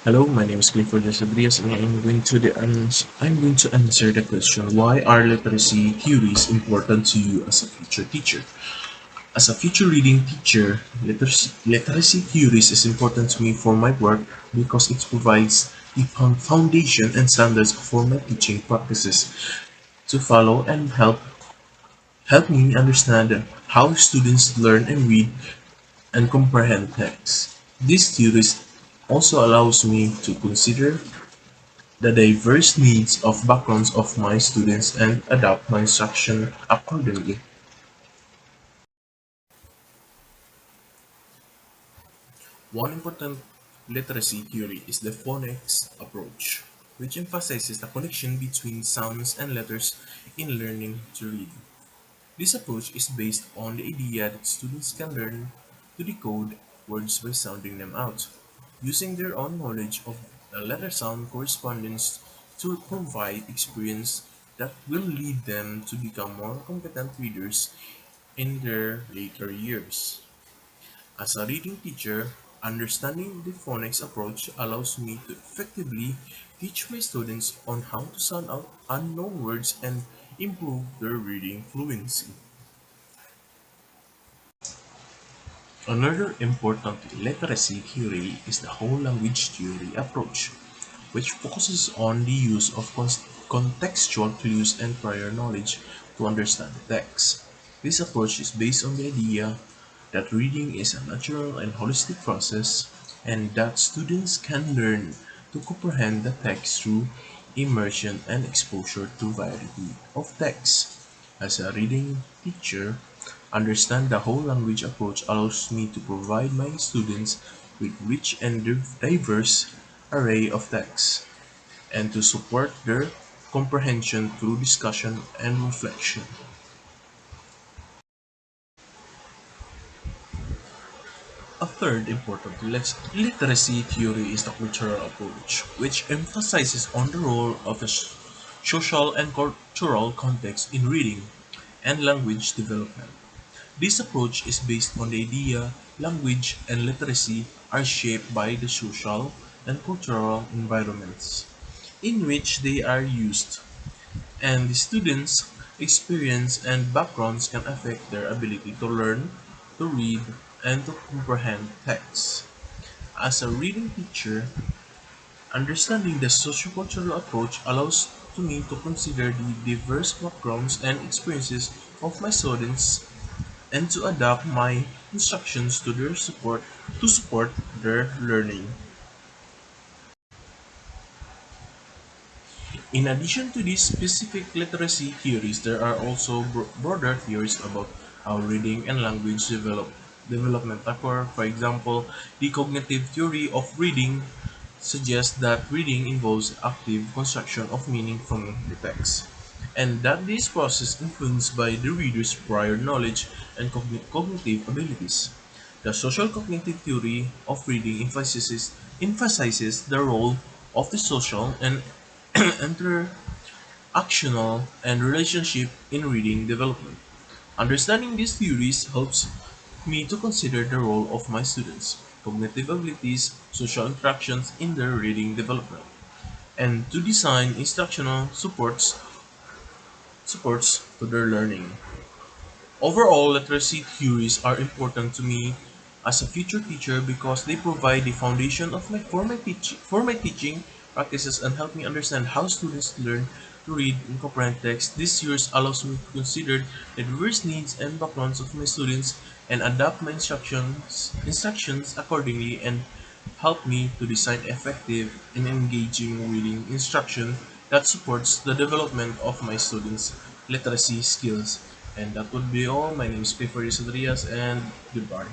Hello, my name is Clifford Desabrias and I'm going to answer the question, why are literacy theories important to you as a future teacher? As a future reading teacher, literacy theories is important to me for my work because it provides the foundation and standards for my teaching practices to follow and help me understand how students learn and read and comprehend text. These theories also allows me to consider the diverse needs of backgrounds of my students and adapt my instruction accordingly. One important literacy theory is the phonics approach, which emphasizes the connection between sounds and letters in learning to read. This approach is based on the idea that students can learn to decode words by sounding them out, using their own knowledge of the letter sound correspondence to provide experience that will lead them to become more competent readers in their later years. As a reading teacher, understanding the phonics approach allows me to effectively teach my students on how to sound out unknown words and improve their reading fluency. Another important literacy theory is the whole language theory approach, which focuses on the use of contextual clues and prior knowledge to understand the text. This approach is based on the idea that reading is a natural and holistic process and that students can learn to comprehend the text through immersion and exposure to variety of text. As a reading teacher, understand the whole language approach allows me to provide my students with rich and diverse array of texts and to support their comprehension through discussion and reflection. A third important literacy theory is the cultural approach, which emphasizes on the role of the social and cultural context in reading and language development. This approach is based on the idea language and literacy are shaped by the social and cultural environments in which they are used, and the students' experience and backgrounds can affect their ability to learn, to read, and to comprehend texts. As a reading teacher, understanding the sociocultural approach allows to me to consider the diverse backgrounds and experiences of my students and to adapt my instructions to support their learning. In addition to these specific literacy theories, there are also broader theories about how reading and language development occur. For example, the cognitive theory of reading suggests that reading involves active construction of meaning from the text, and that this process influenced by the reader's prior knowledge and cognitive abilities. The social cognitive theory of reading emphasizes the role of the social and interactional and relationship in reading development. Understanding these theories helps me to consider the role of my students, cognitive abilities, social interactions in their reading development, and to design instructional supports to their learning. Overall, literacy theories are important to me as a future teacher because they provide the foundation of for my teaching practices and help me understand how students learn to read and comprehend text. This series allows me to consider the diverse needs and backgrounds of my students and adapt my instructions accordingly and help me to design effective and engaging reading instruction that supports the development of my students' literacy skills. And that would be all. My name is Clifford Isodrias, and goodbye.